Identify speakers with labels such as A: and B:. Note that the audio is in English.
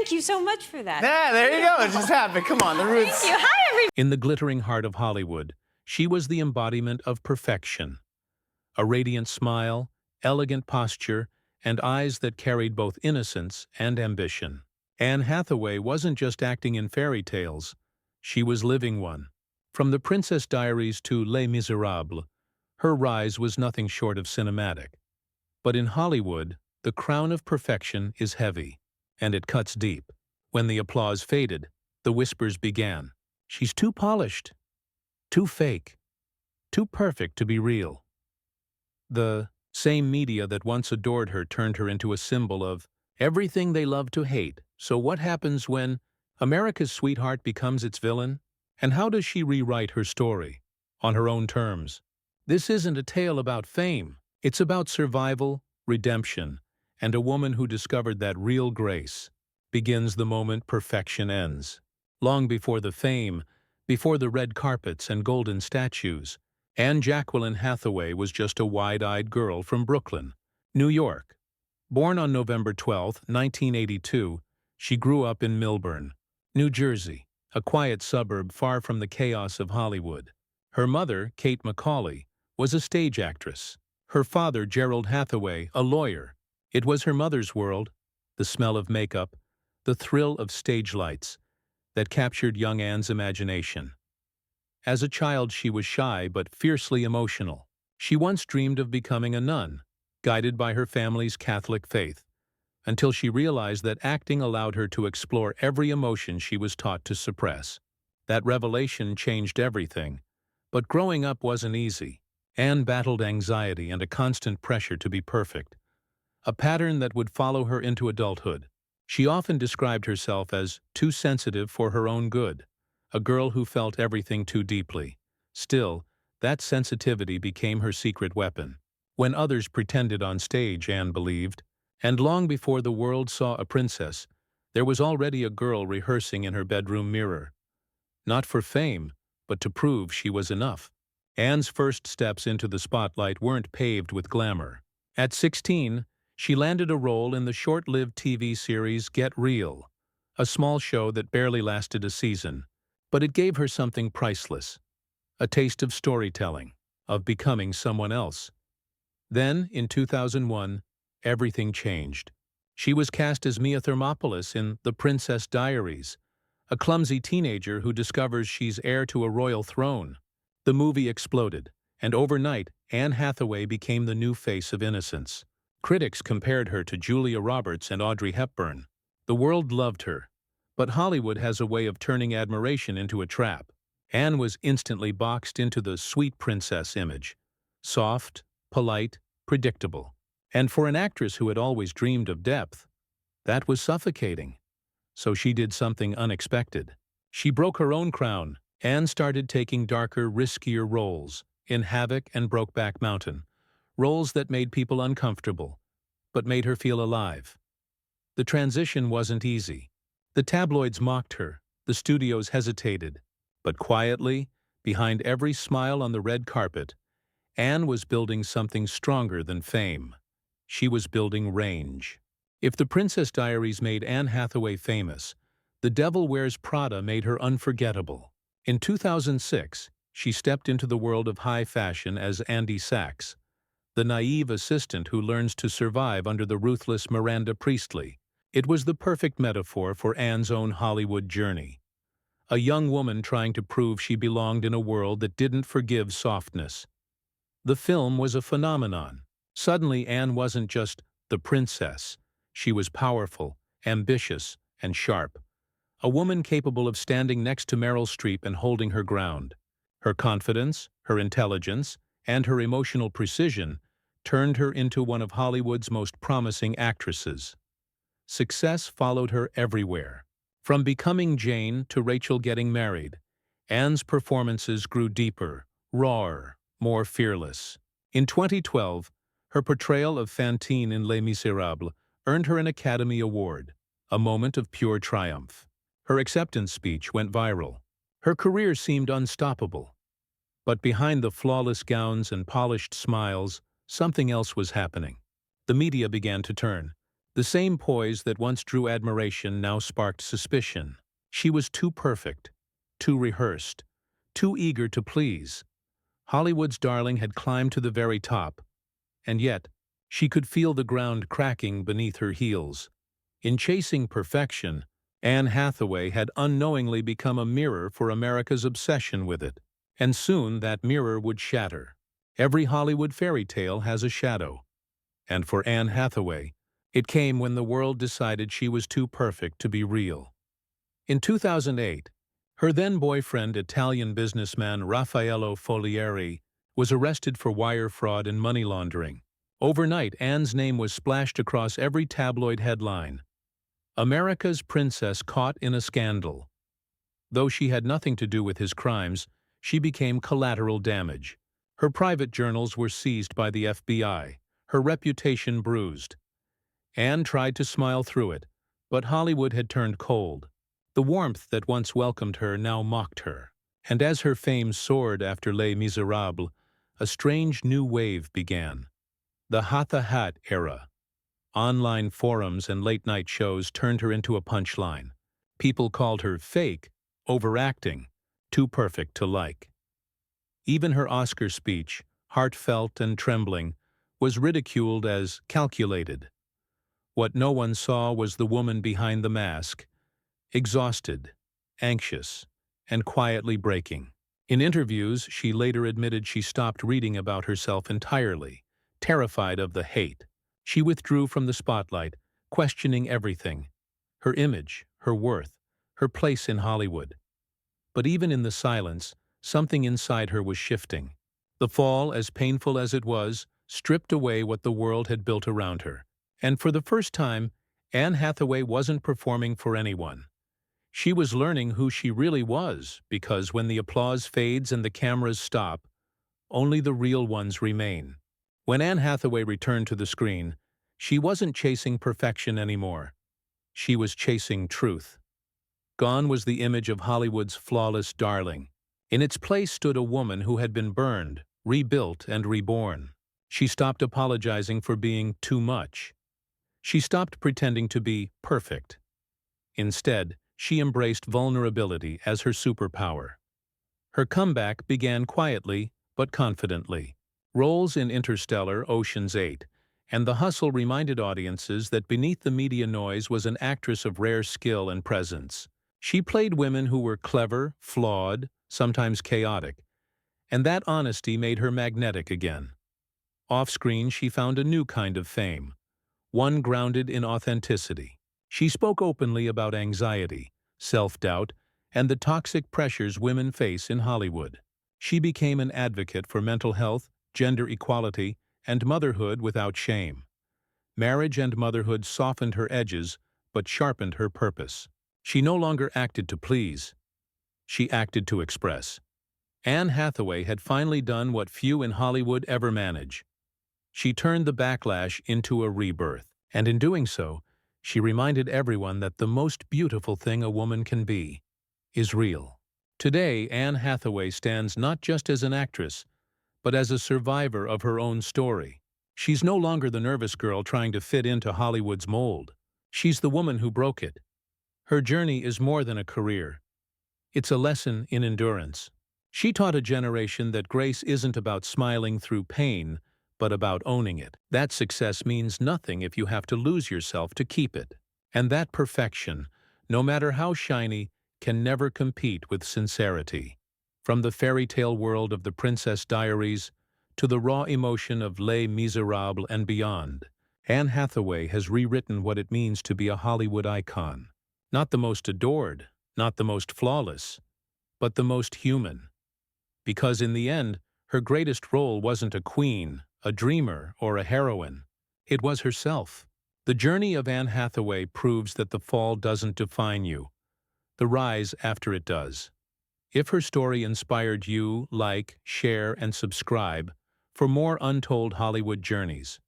A: Thank you so much for that.
B: Yeah, there you go. It just happened. Come on, the roots.
A: Thank you. Hi, everybody.
C: In the glittering heart of Hollywood, she was the embodiment of perfection. A radiant smile, elegant posture, and eyes that carried both innocence and ambition. Anne Hathaway wasn't just acting in fairy tales, she was living one. From the Princess Diaries to Les Misérables, her rise was nothing short of cinematic. But in Hollywood, the crown of perfection is heavy, and it cuts deep. When the applause faded, the whispers began. She's too polished, too fake, too perfect to be real. The same media that once adored her turned her into a symbol of everything they love to hate. So what happens when America's sweetheart becomes its villain? And how does she rewrite her story? On her own terms. This isn't a tale about fame. It's about survival, redemption, and a woman who discovered that real grace begins the moment perfection ends. Long before the fame, before the red carpets and golden statues, Anne Jacqueline Hathaway was just a wide-eyed girl from Brooklyn, New York. Born on November 12, 1982, she grew up in Millburn, New Jersey, a quiet suburb far from the chaos of Hollywood. Her mother, Kate Macaulay, was a stage actress. Her father, Gerald Hathaway, a lawyer. It was her mother's world, the smell of makeup, the thrill of stage lights, that captured young Anne's imagination. As a child, she was shy but fiercely emotional. She once dreamed of becoming a nun, guided by her family's Catholic faith, until she realized that acting allowed her to explore every emotion she was taught to suppress. That revelation changed everything. But growing up wasn't easy. Anne battled anxiety and a constant pressure to be perfect, a pattern that would follow her into adulthood. She often described herself as too sensitive for her own good, a girl who felt everything too deeply. Still, that sensitivity became her secret weapon. When others pretended on stage, Anne believed, and long before the world saw a princess, there was already a girl rehearsing in her bedroom mirror. Not for fame, but to prove she was enough. Anne's first steps into the spotlight weren't paved with glamour. At 16, she landed a role in the short-lived TV series Get Real, a small show that barely lasted a season. But it gave her something priceless, a taste of storytelling, of becoming someone else. Then, in 2001, everything changed. She was cast as Mia Thermopolis in The Princess Diaries, a clumsy teenager who discovers she's heir to a royal throne. The movie exploded, and overnight, Anne Hathaway became the new face of innocence. Critics compared her to Julia Roberts and Audrey Hepburn. The world loved her. But Hollywood has a way of turning admiration into a trap. Anne was instantly boxed into the sweet princess image. Soft, polite, predictable. And for an actress who had always dreamed of depth, that was suffocating. So she did something unexpected. She broke her own crown. Anne started taking darker, riskier roles in Havoc and Brokeback Mountain, roles that made people uncomfortable, but made her feel alive. The transition wasn't easy. The tabloids mocked her, the studios hesitated, but quietly, behind every smile on the red carpet, Anne was building something stronger than fame. She was building range. If The Princess Diaries made Anne Hathaway famous, The Devil Wears Prada made her unforgettable. In 2006, she stepped into the world of high fashion as Andy Sachs, the naive assistant who learns to survive under the ruthless Miranda Priestley. It was the perfect metaphor for Anne's own Hollywood journey. A young woman trying to prove she belonged in a world that didn't forgive softness. The film was a phenomenon. Suddenly, Anne wasn't just the princess. She was powerful, ambitious, and sharp. A woman capable of standing next to Meryl Streep and holding her ground. Her confidence, her intelligence, and her emotional precision turned her into one of Hollywood's most promising actresses. Success followed her everywhere. From Becoming Jane to Rachel Getting Married, Anne's performances grew deeper, rawer, more fearless. In 2012, her portrayal of Fantine in Les Misérables earned her an Academy Award, a moment of pure triumph. Her acceptance speech went viral. Her career seemed unstoppable. But behind the flawless gowns and polished smiles, something else was happening. The media began to turn. The same poise that once drew admiration now sparked suspicion. She was too perfect, too rehearsed, too eager to please. Hollywood's darling had climbed to the very top, and yet she could feel the ground cracking beneath her heels. In chasing perfection, Anne Hathaway had unknowingly become a mirror for America's obsession with it, and soon that mirror would shatter. Every Hollywood fairy tale has a shadow, and for Anne Hathaway, it came when the world decided she was too perfect to be real. In 2008, her then-boyfriend, Italian businessman Raffaello Folieri, was arrested for wire fraud and money laundering. Overnight, Anne's name was splashed across every tabloid headline. America's princess caught in a scandal. Though she had nothing to do with his crimes, she became collateral damage. Her private journals were seized by the FBI, her reputation bruised. Anne tried to smile through it, but Hollywood had turned cold. The warmth that once welcomed her now mocked her. And as her fame soared after Les Misérables, a strange new wave began. The Hathahate era. Online forums and late-night shows turned her into a punchline. People called her fake, overacting, too perfect to like. Even her Oscar speech, heartfelt and trembling, was ridiculed as calculated. What no one saw was the woman behind the mask, exhausted, anxious, and quietly breaking. In interviews, she later admitted she stopped reading about herself entirely, terrified of the hate. She withdrew from the spotlight, questioning everything: her image, her worth, her place in Hollywood. But even in the silence, something inside her was shifting. The fall, as painful as it was, stripped away what the world had built around her. And for the first time, Anne Hathaway wasn't performing for anyone. She was learning who she really was, because when the applause fades and the cameras stop, only the real ones remain. When Anne Hathaway returned to the screen, she wasn't chasing perfection anymore. She was chasing truth. Gone was the image of Hollywood's flawless darling. In its place stood a woman who had been burned, rebuilt, and reborn. She stopped apologizing for being too much. She stopped pretending to be perfect. Instead, she embraced vulnerability as her superpower. Her comeback began quietly but confidently. Roles in Interstellar, Ocean's 8, and The Hustle reminded audiences that beneath the media noise was an actress of rare skill and presence. She played women who were clever, flawed, sometimes chaotic, and that honesty made her magnetic again. Off-screen, she found a new kind of fame, one grounded in authenticity. She spoke openly about anxiety, self-doubt, and the toxic pressures women face in Hollywood. She became an advocate for mental health, gender equality, and motherhood without shame. Marriage and motherhood softened her edges, but sharpened her purpose. She no longer acted to please. She acted to express. Anne Hathaway had finally done what few in Hollywood ever manage. She turned the backlash into a rebirth, and in doing so, she reminded everyone that the most beautiful thing a woman can be is real. Today, Anne Hathaway stands not just as an actress, but as a survivor of her own story. She's no longer the nervous girl trying to fit into Hollywood's mold. She's the woman who broke it. Her journey is more than a career. It's a lesson in endurance. She taught a generation that grace isn't about smiling through pain, but about owning it. That success means nothing if you have to lose yourself to keep it. And that perfection, no matter how shiny, can never compete with sincerity. From the fairy tale world of the Princess Diaries to the raw emotion of Les Misérables and beyond, Anne Hathaway has rewritten what it means to be a Hollywood icon. Not the most adored, not the most flawless, but the most human. Because in the end, her greatest role wasn't a queen, a dreamer, or a heroine. It was herself. The journey of Anne Hathaway proves that the fall doesn't define you. The rise after it does. If her story inspired you, like, share, and subscribe for more untold Hollywood journeys.